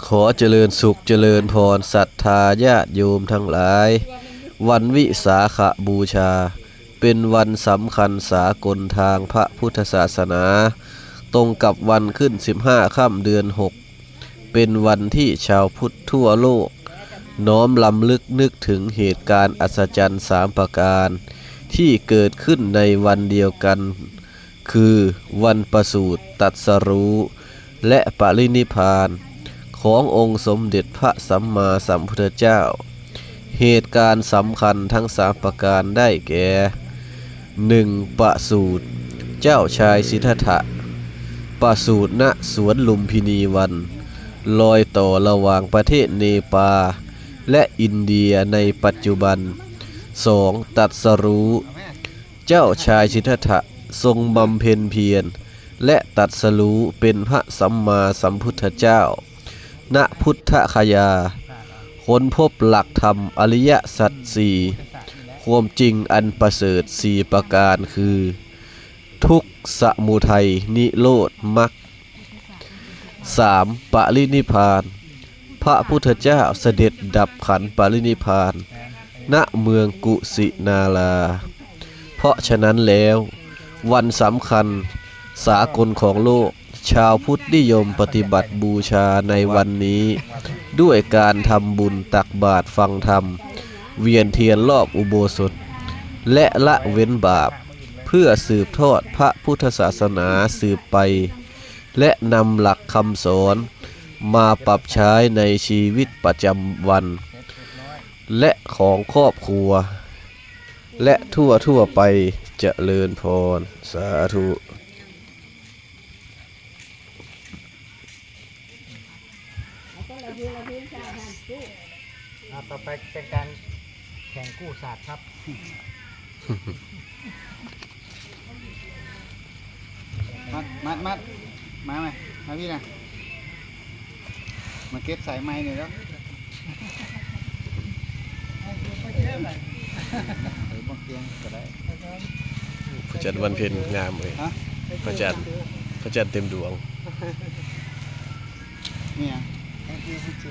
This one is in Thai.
ขอเจริญสุขเจริญพรศรัทธาญาติโยมทั้งหลายวันวิสาขบูชาเป็นวันสำคัญสากลทางพระพุทธศาสนาตรงกับวันขึ้น15ค่ำเดือน6เป็นวันที่ชาวพุทธทั่วโลกน้อมลำลึกนึกถึงเหตุการณ์อัศจรรย์3ประการที่เกิดขึ้นในวันเดียวกันคือวันประสูติตรัสรู้และปรินิพพานขององค์สมเด็จพระสัมมาสัมพุทธเจ้าเหตุการณ์สำคัญทั้ง3ประการได้แก่ 1. ประสูติเจ้าชายสิทธัตถะประสูติณสวนลุมพินีวันรอยต่อระหว่างประเทศเนปาลและอินเดียในปัจจุบัน 2. ตรัสรู้เจ้าชายสิทธัตถะทรงบำเพ็ญเพียรและตรัสรู้เป็นพระสัมมาสัมพุทธเจ้าณพุทธคยาค้นพบหลักธรรมอริยสัจสี่ความจริงอันประเสริฐ4ประการคือทุกข์สมุทัยนิโรธมรรค 3. ปรินิพพานพระพุทธเจ้าเสด็จดับขันธ์ปรินิพพานณเมืองกุสินาราเพราะฉะนั้นแล้ววันสำคัญสากลของโลกชาวพุทธนิยมปฏิบัติบูชาในวันนี้ด้วยการทำบุญตักบาตรฟังธรรมเวียนเทียนรอบอุโบสถและละเว้นบาปเพื่อสืบทอดพระพุทธศาสนาสืบไปและนำหลักคำสอนมาปรับใช้ในชีวิตประจำวันและของครอบครัวและทั่วไปเจริญพรสาธุต่อไปเป็นการแข่งกู้ศาสตร์ครับมาไหมมาพี่นะมาเก็บสายไม้หน่อยแล้วบางเตียงก็ได้ พระจันทร์วันเพ็ญงามเลยพระจันทร์เต็มดวง เนี่ย thank you พี่เจ